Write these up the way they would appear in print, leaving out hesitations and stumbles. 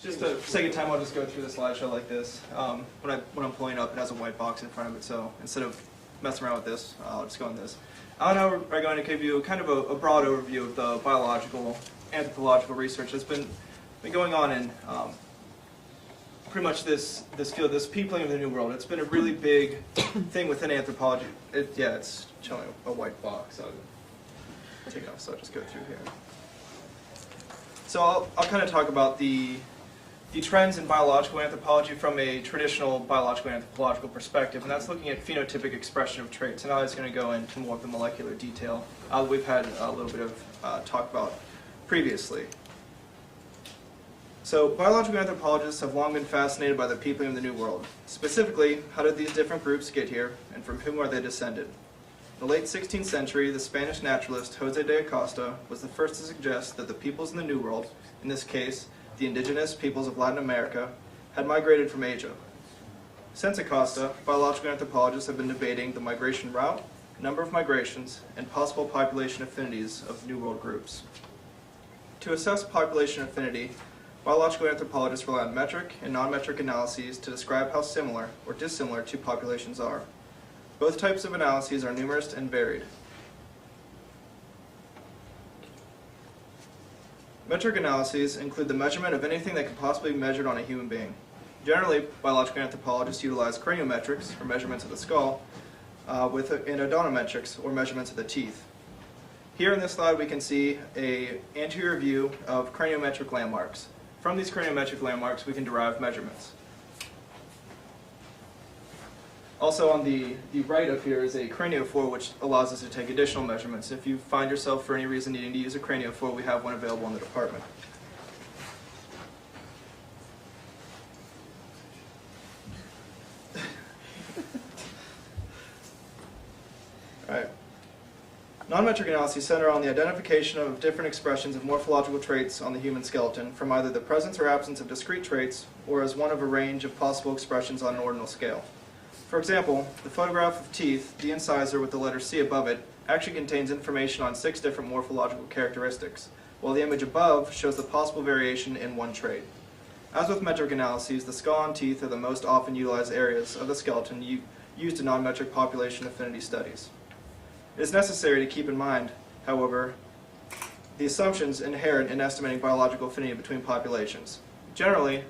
Just for sake of time, I'll just go through the slideshow like this. When I'm pulling it up, it has a white box in front of it, so instead of messing around with this, I'll just go on this. Now we're going to give you kind of a broad overview of the biological, anthropological research that's been going on in pretty much this field, this peopling of the New World. It's been a really big thing within anthropology. Yeah, it's showing a white box. So I'll take it off, so I'll just go through here. So I'll kind of talk about the trends in biological anthropology from a traditional biological anthropological perspective, and that's looking at phenotypic expression of traits. And now it's going to go into more of the molecular detail that we've had a little bit of talk about previously. So biological anthropologists have long been fascinated by the peopling of the New World. Specifically, how did these different groups get here, and from whom are they descended? In the late 16th century, the Spanish naturalist José de Acosta was the first to suggest that the peoples in the New World, in this case, the indigenous peoples of Latin America, had migrated from Asia. Since Acosta, biological anthropologists have been debating the migration route, number of migrations, and possible population affinities of New World groups. To assess population affinity, biological anthropologists rely on metric and non-metric analyses to describe how similar or dissimilar two populations are. Both types of analyses are numerous and varied. Metric analyses include the measurement of anything that can possibly be measured on a human being. Generally, biological anthropologists utilize craniometrics, or measurements of the skull, and odonometrics, or measurements of the teeth. Here in this slide we can see an anterior view of craniometric landmarks. From these craniometric landmarks we can derive measurements. Also on the right up here is a craniophore, which allows us to take additional measurements. If you find yourself for any reason needing to use a craniophore, we have one available in the department. Alright. Non-metric analyses center on the identification of different expressions of morphological traits on the human skeleton from either the presence or absence of discrete traits or as one of a range of possible expressions on an ordinal scale. For example, the photograph of teeth, the incisor with the letter C above it, actually contains information on 6 different morphological characteristics, while the image above shows the possible variation in one trait. As with metric analyses, the skull and teeth are the most often utilized areas of the skeleton used in non-metric population affinity studies. It is necessary to keep in mind, however, the assumptions inherent in estimating biological affinity between populations. Generally,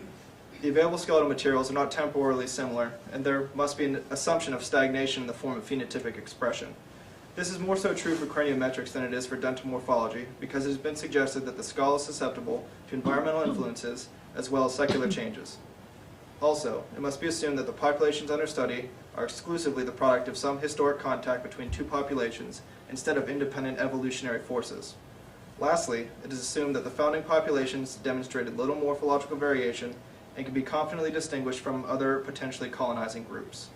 the available skeletal materials are not temporally similar, and there must be an assumption of stagnation in the form of phenotypic expression. This is more so true for craniometrics than it is for dental morphology, because it has been suggested that the skull is susceptible to environmental influences as well as secular changes. Also, it must be assumed that the populations under study are exclusively the product of some historic contact between two populations instead of independent evolutionary forces. Lastly, it is assumed that the founding populations demonstrated little morphological variation and can be confidently distinguished from other potentially colonizing groups.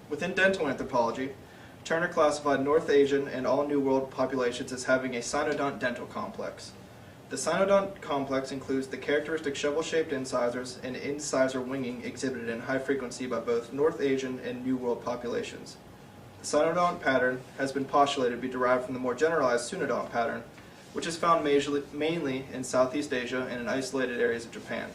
Within dental anthropology, Turner classified North Asian and all New World populations as having a cynodont dental complex. The cynodont complex includes the characteristic shovel-shaped incisors and incisor winging exhibited in high frequency by both North Asian and New World populations. The cynodont pattern has been postulated to be derived from the more generalized sunodont pattern, which is found mainly in Southeast Asia and in isolated areas of Japan.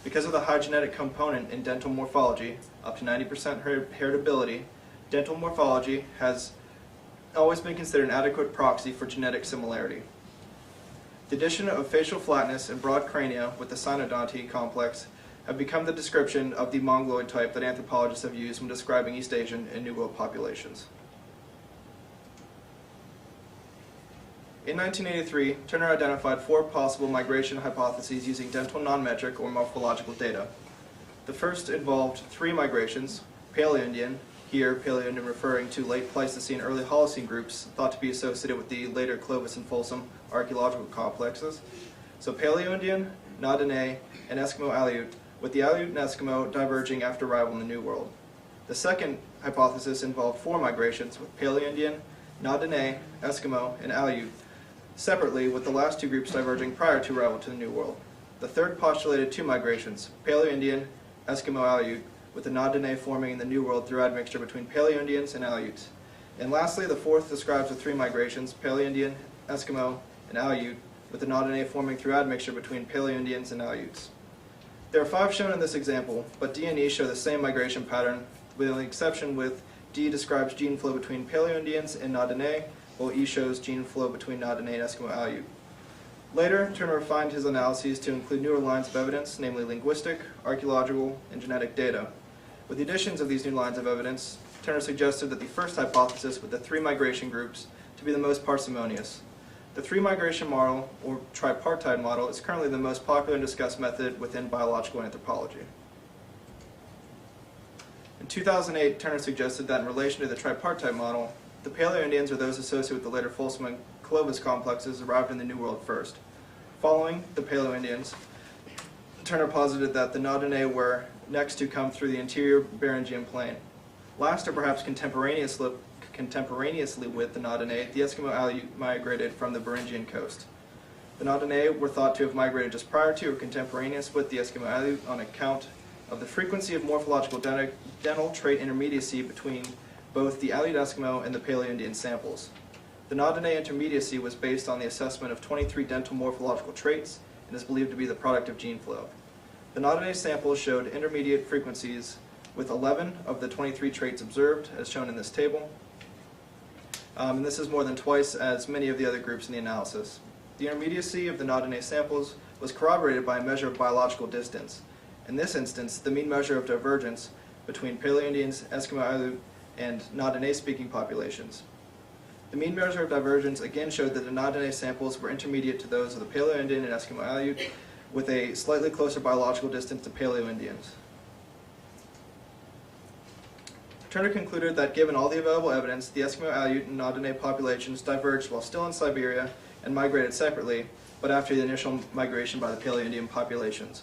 Because of the high genetic component in dental morphology, up to 90% heritability, dental morphology has always been considered an adequate proxy for genetic similarity. The addition of facial flatness and broad crania with the cynodonty complex have become the description of the Mongoloid type that anthropologists have used when describing East Asian and New World populations. In 1983, Turner identified 4 possible migration hypotheses using dental non-metric or morphological data. The first involved 3 migrations: Paleoindian, here Paleoindian referring to late Pleistocene, early Holocene groups thought to be associated with the later Clovis and Folsom archaeological complexes. So Paleoindian, Na-Dené, and Eskimo-Aleut, with the Aleut and Eskimo diverging after arrival in the New World. The second hypothesis involved 4 migrations, with Paleoindian, Na-Dené, Eskimo, and Aleut, separately, with the last 2 groups diverging prior to arrival to the New World. The third postulated 2 migrations, Paleoindian, Eskimo-Aleut, with the Na-Dené forming in the New World through admixture between Paleoindians and Aleuts. And lastly, the fourth describes the 3 migrations, Paleoindian, Eskimo, and Aleut, with the Na-Dené forming through admixture between Paleoindians and Aleuts. There are 5 shown in this example, but D and E show the same migration pattern, with the exception with D describes gene flow between Paleoindians and Na-Dené, while E shows gene flow between Na-Dené and Eskimo-Aleut. Later, Turner refined his analyses to include newer lines of evidence, namely linguistic, archaeological, and genetic data. With the additions of these new lines of evidence, Turner suggested that the first hypothesis with the 3 migration groups to be the most parsimonious. The 3 migration model, or tripartite model, is currently the most popular and discussed method within biological anthropology. In 2008, Turner suggested that in relation to the tripartite model, the Paleoindians, or those associated with the later Folsom and Clovis complexes, arrived in the New World first. Following the Paleoindians, Turner posited that the Na-Dené were next to come through the interior Beringian plain. Last, or perhaps contemporaneously with the Na-Dené, the Eskimo-Aleut migrated from the Beringian coast. The Na-Dené were thought to have migrated just prior to or contemporaneous with the Eskimo-Aleut on account of the frequency of morphological dental trait intermediacy between both the Aleut-Eskimo and the Paleoindian samples. The Na-Dené intermediacy was based on the assessment of 23 dental morphological traits and is believed to be the product of gene flow. The Na-Dené samples showed intermediate frequencies with 11 of the 23 traits observed, as shown in this table. And this is more than twice as many of the other groups in the analysis. The intermediacy of the Na-Dené samples was corroborated by a measure of biological distance. In this instance, the mean measure of divergence between Paleoindians, Eskimo-Aleut, and Na-Dené speaking populations. The mean measure of divergence again showed that the Na-Dené samples were intermediate to those of the Paleoindian and Eskimo-Aleut, with a slightly closer biological distance to Paleoindians. Turner concluded that given all the available evidence, the Eskimo-Aleut and Na-Dené populations diverged while still in Siberia and migrated separately, but after the initial migration by the Paleoindian populations.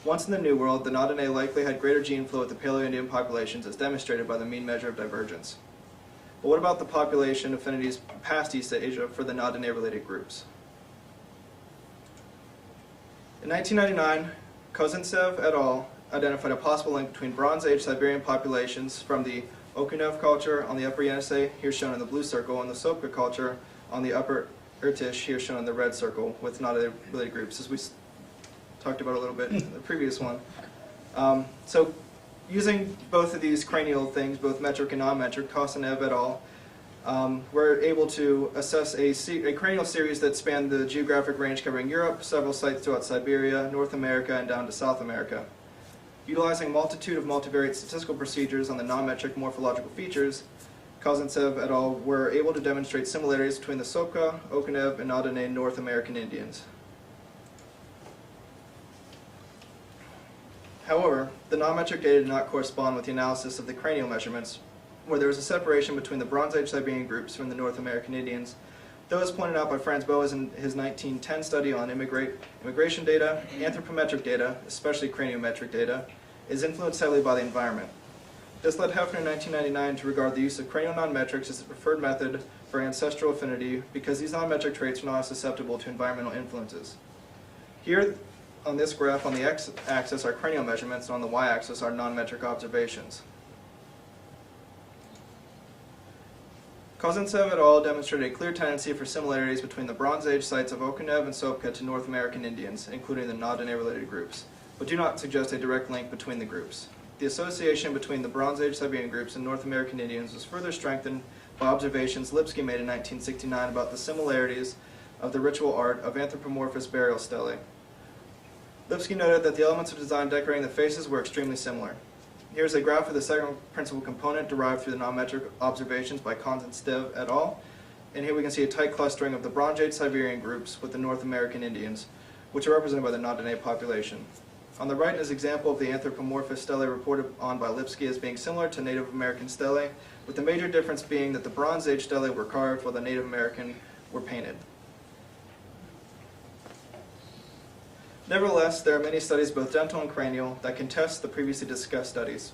Once in the New World, the Na-Dené likely had greater gene flow with the Paleoindian populations, as demonstrated by the mean measure of divergence. But what about the population affinities past East Asia for the Na-Dené related groups? In 1999, Kozintsev et al. Identified a possible link between Bronze Age Siberian populations from the Okunev culture on the Upper Yenisei, here shown in the blue circle, and the Sopka culture on the Upper Irtish, here shown in the red circle, with Na-Dené related groups, as we talked about a little bit in the previous one. So using both of these cranial things, both metric and non-metric, Kozintsev et al., we're able to assess a cranial series that spanned the geographic range covering Europe, several sites throughout Siberia, North America, and down to South America. Utilizing a multitude of multivariate statistical procedures on the non-metric morphological features, Kozintsev et al. Were able to demonstrate similarities between the Sopka, Okunev, and Na-Dené North American Indians. However, the non-metric data did not correspond with the analysis of the cranial measurements, where there was a separation between the Bronze Age Siberian groups from the North American Indians, though as pointed out by Franz Boas in his 1910 study on immigration data, anthropometric data, especially craniometric data, is influenced heavily by the environment. This led Hefner in 1999 to regard the use of cranial non-metrics as the preferred method for ancestral affinity because these non-metric traits are not susceptible to environmental influences. Here on this graph on the x-axis are cranial measurements and on the y-axis are non-metric observations. Kozintsev et al. Demonstrated a clear tendency for similarities between the Bronze Age sites of Okunev and Sopka to North American Indians, including the Na-Dené related groups, but do not suggest a direct link between the groups. The association between the Bronze Age Siberian groups and North American Indians was further strengthened by observations Lipsky made in 1969 about the similarities of the ritual art of anthropomorphous burial stelae. Lipsky noted that the elements of design decorating the faces were extremely similar. Here's a graph of the second principal component derived through the non-metric observations by Kozintsev et al. And here we can see a tight clustering of the Bronze Age Siberian groups with the North American Indians, which are represented by the Na-Dené population. On the right is an example of the anthropomorphous stelae reported on by Lipsky as being similar to Native American stelae, with the major difference being that the Bronze Age stelae were carved while the Native American were painted. Nevertheless, there are many studies, both dental and cranial, that contest the previously discussed studies.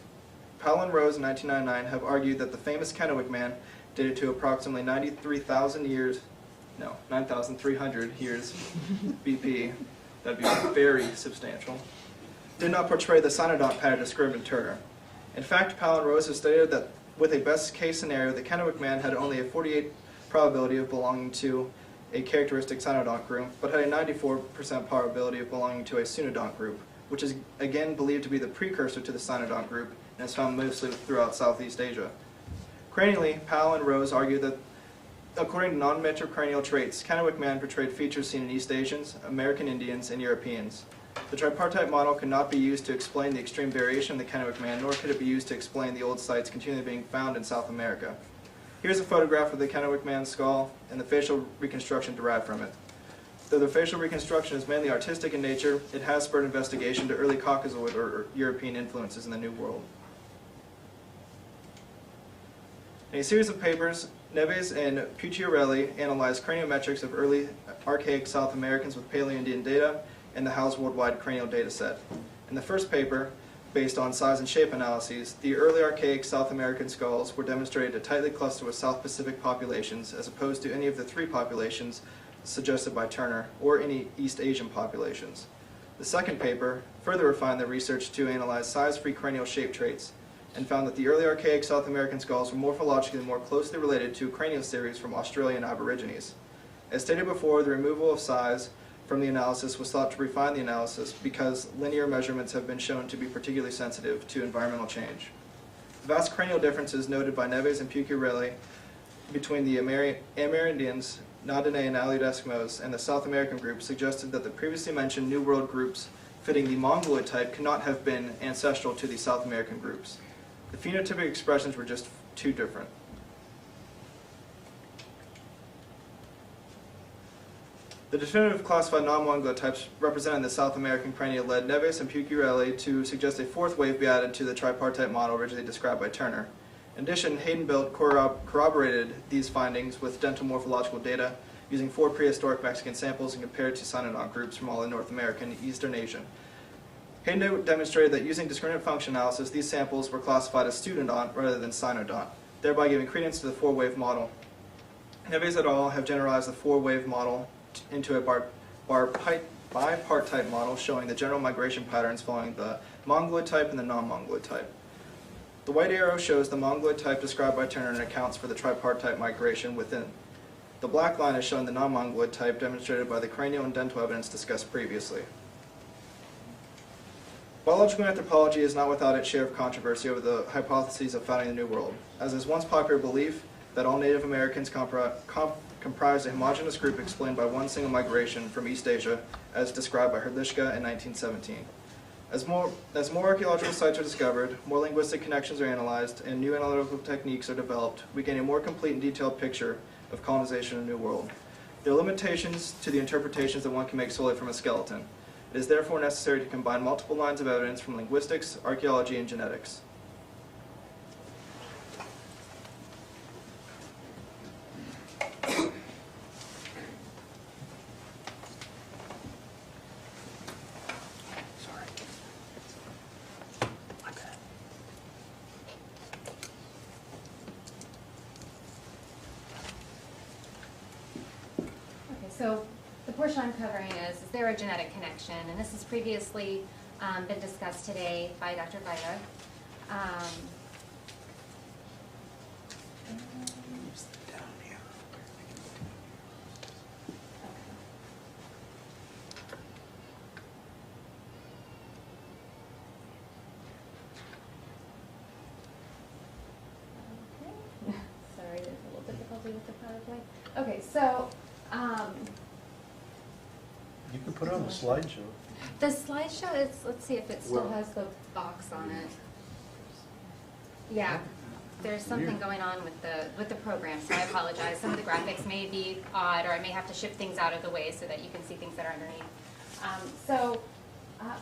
Powell and Rose in 1999 have argued that the famous Kennewick man, dated to approximately 9,300 years BP, that'd be very substantial, did not portray the cynodont pattern described in Turner. In fact, Powell and Rose have stated that with a best case scenario, the Kennewick man had only a 48 probability of belonging to a characteristic cynodont group, but had a 94% probability of belonging to a pseudodont group, which is again believed to be the precursor to the cynodont group and is found mostly throughout Southeast Asia. Cranially, Powell and Rose argue that according to non-metric cranial traits, Kennewick man portrayed features seen in East Asians, American Indians, and Europeans. The tripartite model could not be used to explain the extreme variation in the Kennewick man, nor could it be used to explain the old sites continually being found in South America. Here's a photograph of the Kennewick man's skull and the facial reconstruction derived from it. Though the facial reconstruction is mainly artistic in nature, it has spurred investigation to early Caucasoid or European influences in the New World. In a series of papers, Neves and Pucciarelli analyzed craniometrics of early archaic South Americans with Paleoindian data and the House Worldwide Cranial Dataset. In the first paper, based on size and shape analyses, the early archaic South American skulls were demonstrated to tightly cluster with South Pacific populations as opposed to any of the three populations suggested by Turner, or any East Asian populations. The second paper further refined the research to analyze size-free cranial shape traits and found that the early archaic South American skulls were morphologically more closely related to cranial series from Australian Aborigines. As stated before, the removal of size from the analysis was thought to refine the analysis because linear measurements have been shown to be particularly sensitive to environmental change. The vast cranial differences noted by Neves and Pucciarelli between the Amerindians, Na-Dené and Aleut Eskimos, and the South American group suggested that the previously mentioned New World groups fitting the Mongoloid type could not have been ancestral to the South American groups. The phenotypic expressions were just too different. The definitive classified non-Mongoloid types representing the South American crania led Neves and Pucciarelli to suggest a fourth wave be added to the tripartite model originally described by Turner. In addition, Haydenbelt corroborated these findings with dental morphological data using 4 prehistoric Mexican samples and compared to cynodont groups from all of North America and Eastern Asia. Hayden demonstrated that using discriminant function analysis, these samples were classified as studodont rather than cynodont, thereby giving credence to the 4-wave model. Neves et al. Have generalized the 4-wave model into a bipartite model showing the general migration patterns following the Mongoloid type and the non-Mongoloid type. The white arrow shows the Mongoloid type described by Turner and accounts for the tripartite migration within. The black line is showing the non-Mongoloid type demonstrated by the cranial and dental evidence discussed previously. Biological anthropology is not without its share of controversy over the hypotheses of founding the New World, as is once popular belief that all Native Americans comprised a homogeneous group explained by one single migration from East Asia, as described by Hrdlicka in 1917. As more archaeological sites are discovered, more linguistic connections are analyzed, and new analytical techniques are developed, we gain a more complete and detailed picture of colonization in the New World. There are limitations to the interpretations that one can make solely from a skeleton. It is therefore necessary to combine multiple lines of evidence from linguistics, archaeology, and genetics. So the portion I'm covering is there a genetic connection? And this has previously been discussed today by Dr. Vira. Sorry, there's a little difficulty with the PowerPoint. Okay, so you can put it on the slideshow. the slideshow is, let's see if it still has the box on it. Yeah, there's something going on with the program, so I apologize. Some of the graphics may be odd, or I may have to shift things out of the way so that you can see things that are underneath.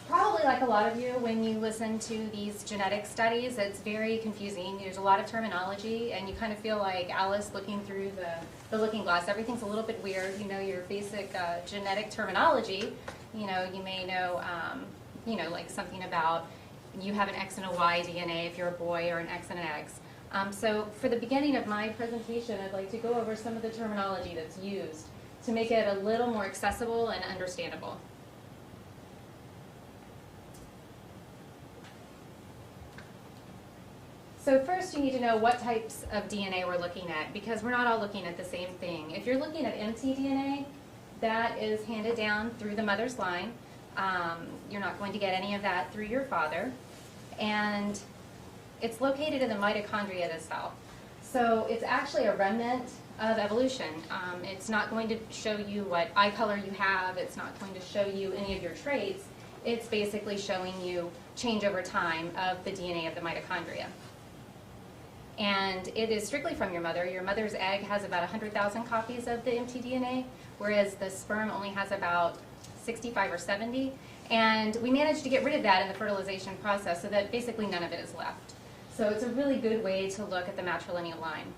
Probably like a lot of you, when you listen to these genetic studies, it's very confusing. There's a lot of terminology, and you kind of feel like Alice looking through the looking glass. Everything's a little bit weird. You know your basic genetic terminology. You know, you may know, like something about you have an X and a Y DNA if you're a boy, or an X and an X. So for the beginning of my presentation, I'd like to go over some of the terminology that's used to make it a little more accessible and understandable. So first you need to know what types of DNA we're looking at, because we're not all looking at the same thing. If you're looking at mtDNA, that is handed down through the mother's line. You're not going to get any of that through your father. And it's located in the mitochondria of the cell. So it's actually a remnant of evolution. It's not going to show you what eye color you have. It's not going to show you any of your traits. It's basically showing you change over time of the DNA of the mitochondria. And it is strictly from your mother. Your mother's egg has about 100,000 copies of the mtDNA, whereas the sperm only has about 65 or 70. And we managed to get rid of that in the fertilization process so that basically none of it is left. So it's a really good way to look at the matrilineal line.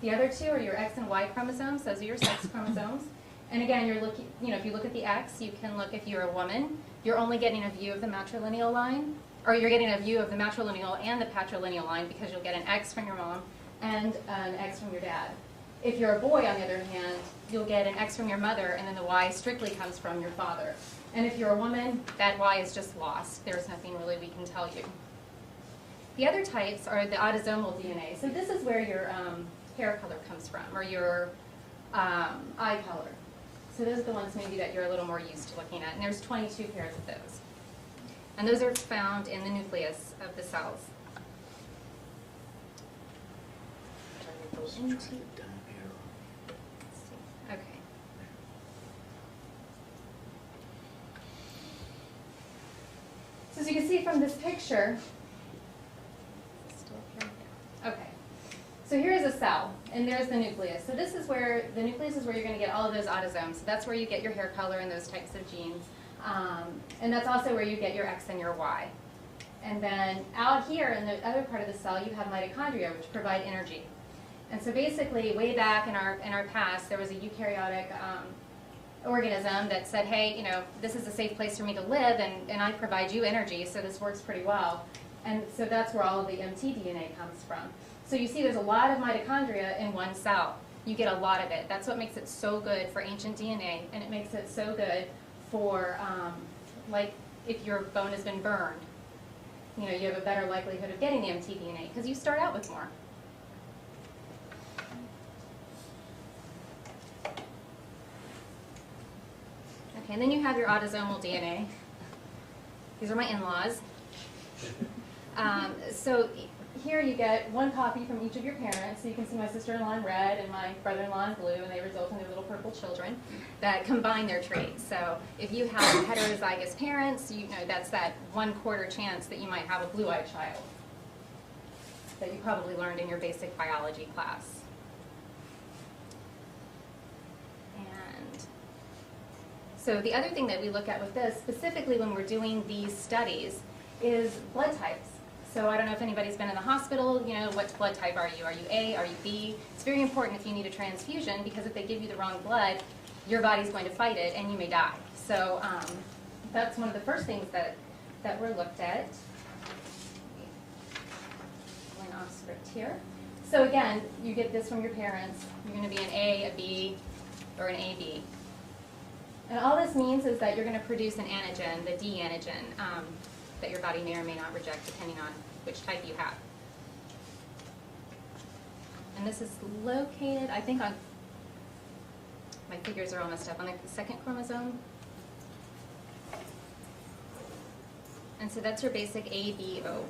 The other two are your X and Y chromosomes. Those are your sex chromosomes. And again, you're looking, if you look at the X, you can look if you're a woman. You're only getting a view of the matrilineal line, or you're getting a view of the matrilineal and the patrilineal line, because you'll get an X from your mom and an X from your dad. If you're a boy, on the other hand, you'll get an X from your mother, and then the Y strictly comes from your father. And if you're a woman, that Y is just lost. There's nothing really we can tell you. The other types are the autosomal DNA. So this is where your hair color comes from, or your eye color. So those are the ones maybe that you're a little more used to looking at. And there's 22 pairs of those. And those are found in the nucleus of the cells. Okay. So as you can see from this picture, okay. So here's a cell, and there's the nucleus. So this is where, the nucleus is where you're going to get all of those autosomes. So that's where you get your hair color and those types of genes. And that's also where you get your X and your Y. And then out here in the other part of the cell, you have mitochondria, which provide energy. And so basically, way back in our past, there was a eukaryotic organism that said, hey, this is a safe place for me to live, and I provide you energy, so this works pretty well. And so that's where all of the mtDNA comes from. So you see there's a lot of mitochondria in one cell. You get a lot of it. That's what makes it so good for ancient DNA, and it makes it so good for, like, if your bone has been burned. You have a better likelihood of getting the mtDNA because you start out with more. Okay, and then you have your autosomal DNA. These are my in-laws. So here you get one copy from each of your parents. So you can see my sister-in-law in red and my brother-in-law in blue, and they result in their little purple children that combine their traits. So if you have heterozygous parents, that's that 1/4 chance that you might have a blue-eyed child that you probably learned in your basic biology class. And so the other thing that we look at with this, specifically when we're doing these studies, is blood types. So I don't know if anybody's been in the hospital, what blood type are you? Are you A? Are you B? It's very important if you need a transfusion, because if they give you the wrong blood, your body's going to fight it and you may die. So that's one of the first things that were looked at. Going off script here. So again, you get this from your parents. You're going to be an A, a B, or an AB. And all this means is that you're going to produce an antigen, the Dene-Yensieian, that your body may or may not reject depending on which type you have. And this is located, I think, on, my figures are all messed up, on the second chromosome. And so that's your basic A, B, O.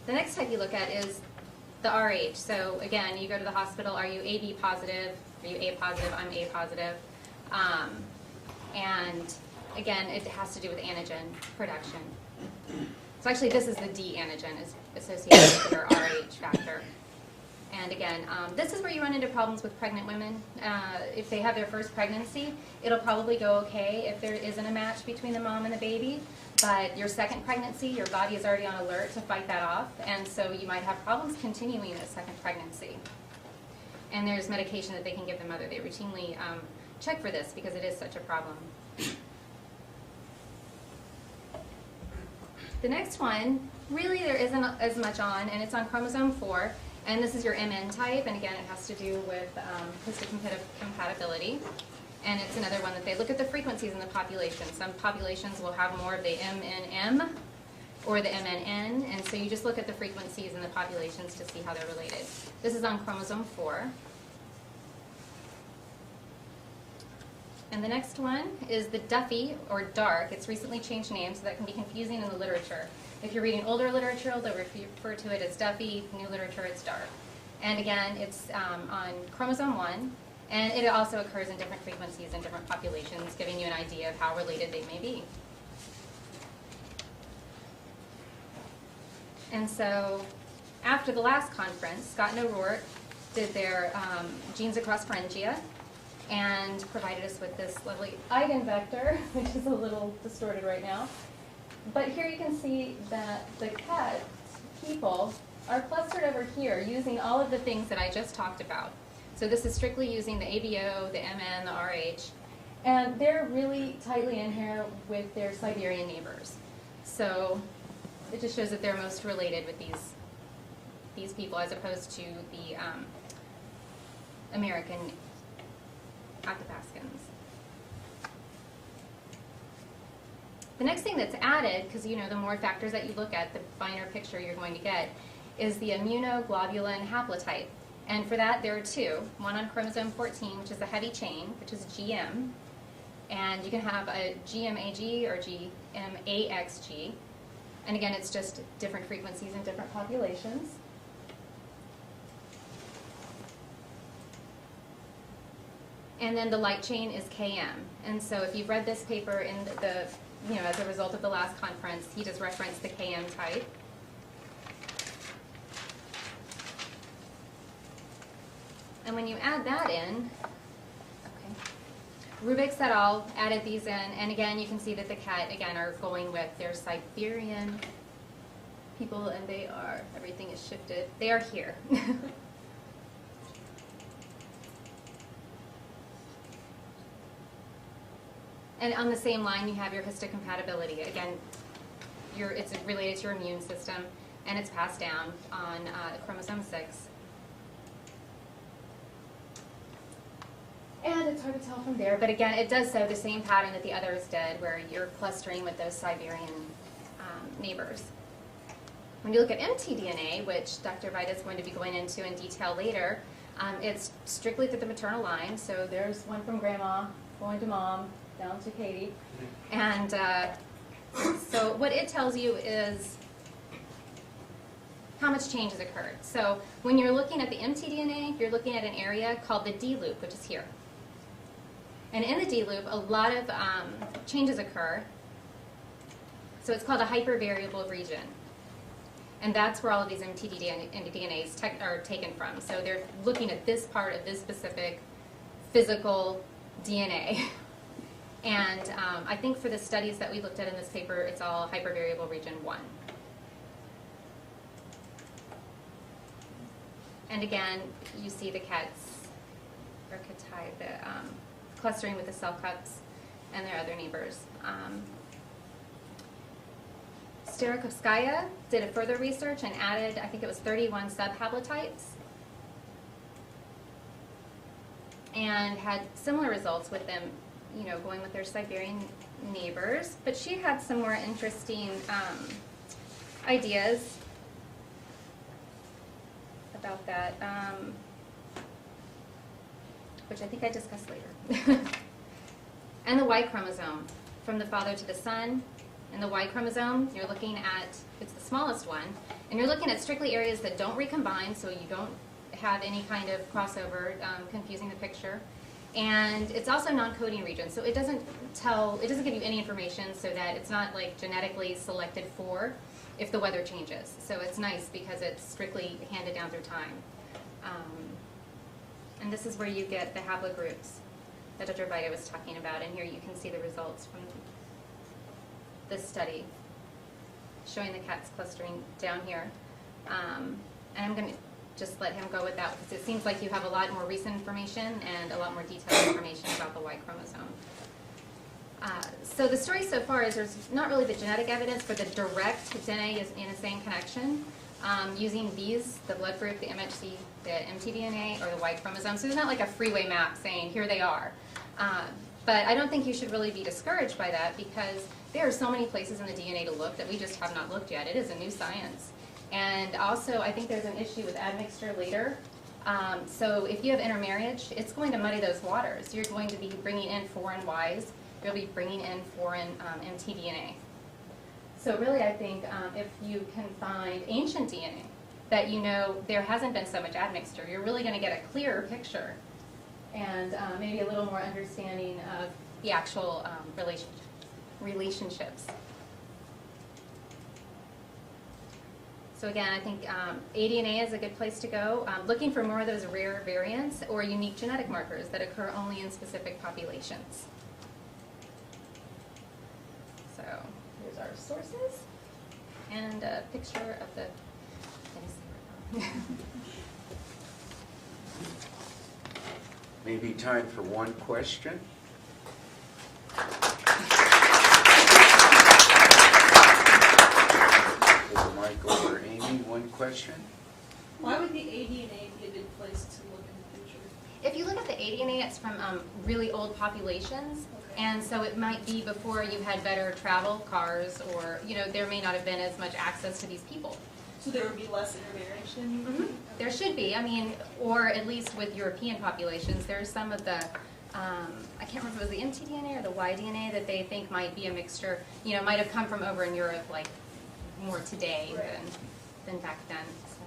The next type you look at is the Rh. So again, you go to the hospital, are you AB positive? Are you A positive? I'm A positive. And again, it has to do with antigen production. So actually, this is the D antigen is associated with your Rh factor. And again, this is where you run into problems with pregnant women. If they have their first pregnancy, it'll probably go okay if there isn't a match between the mom and the baby. But your second pregnancy, your body is already on alert to fight that off. And so you might have problems continuing a second pregnancy. And there's medication that they can give the mother. They routinely check for this because it is such a problem. The next one, really there isn't as much on, and it's on chromosome 4. And this is your MN type, and again, it has to do with histocompatibility. And it's another one that they look at the frequencies in the population. Some populations will have more of the M and M, or the MNN, and so you just look at the frequencies and the populations to see how they're related. This is on chromosome 4. And the next one is the Duffy, or dark. It's recently changed names, so that can be confusing in the literature. If you're reading older literature, they'll refer to it as Duffy. New literature, it's dark. And again, it's on chromosome 1, and it also occurs in different frequencies and different populations, giving you an idea of how related they may be. And so after the last conference, Scott and O'Rourke did their genes across Pharyngea and provided us with this lovely eigenvector, which is a little distorted right now. But here you can see that the cat people are clustered over here using all of the things that I just talked about. So this is strictly using the ABO, the MN, the RH, and they're really tightly in here with their Siberian neighbors. So it just shows that they're most related with these people as opposed to the American Athabascans. The next thing that's added, because you know the more factors that you look at, the finer picture you're going to get, is the immunoglobulin haplotype. And for that, there are two. One on chromosome 14, which is a heavy chain, which is GM. And you can have a GMAG or GMAXG. And again, it's just different frequencies in different populations. And then the light chain is KM. And so if you've read this paper in the as a result of the last conference, he does reference the KM type. And when you add that in, Rubix et al. Added these in, and again, you can see that the cat, again, are going with their Siberian people, and they are, everything is shifted. They are here. And on the same line, you have your histocompatibility. Again, it's related to your immune system, and it's passed down on chromosome 6. And it's hard to tell from there, but again, it does show the same pattern that the others did, where you're clustering with those Siberian neighbors. When you look at mtDNA, which Dr. Vita is going to be going into in detail later, it's strictly through the maternal line. So there's one from grandma, going to mom, down to Katie. And so what it tells you is how much change has occurred. So when you're looking at the mtDNA, you're looking at an area called the D loop, which is here. And in the D loop, a lot of changes occur. So it's called a hypervariable region. And that's where all of these mtDNAs are taken from. So they're looking at this part of this specific physical DNA. And I think for the studies that we looked at in this paper, it's all hypervariable region 1. And again, you see the cats, or Katai, the clustering with the cell cups and their other neighbors. Starokovskaya did a further research and added, I think it was 31 subhaplotypes, and had similar results with them, going with their Siberian neighbors. But she had some more interesting ideas about that, which I think I discussed later. And the Y chromosome, from the father to the son. And the Y chromosome, you're looking at, it's the smallest one, and you're looking at strictly areas that don't recombine, so you don't have any kind of crossover, confusing the picture. And it's also non-coding region, so it doesn't give you any information, so that it's not like genetically selected for if the weather changes. So it's nice because it's strictly handed down through time. And this is where you get the haplogroups that Dr. Vita was talking about, and here you can see the results from this study showing the cats clustering down here. And I'm going to just let him go with that because it seems like you have a lot more recent information and a lot more detailed information about the Y chromosome. So the story so far is there's not really the genetic evidence for the direct Dene-Yensieian connection using these, the blood group, the MHC, the mtDNA, or the Y chromosome. So there's not like a freeway map saying here they are. But I don't think you should really be discouraged by that because there are so many places in the DNA to look that we just have not looked yet. It is a new science. And also, I think there's an issue with admixture later. So if you have intermarriage, it's going to muddy those waters. You're going to be bringing in foreign Ys. You'll be bringing in foreign mtDNA. So really, I think if you can find ancient DNA that you know there hasn't been so much admixture, you're really going to get a clearer picture and maybe a little more understanding of the actual relationships. So again, I think aDNA is a good place to go, looking for more of those rare variants or unique genetic markers that occur only in specific populations. So here's our sources and a picture of the Maybe time for one question. Mike or Amy, one question? Why would the aDNA be a good place to look in the future? If you look at the aDNA, it's from really old populations. Okay. And so it might be before you had better travel, cars, or, you know, there may not have been as much access to these people. So there would be less intermarriage than you would think? There should be, I mean, or at least with European populations, there's some of the, I can't remember if it was the mtDNA or the YDNA that they think might be a mixture, you know, might have come from over in Europe, like more today Right. than back then. So.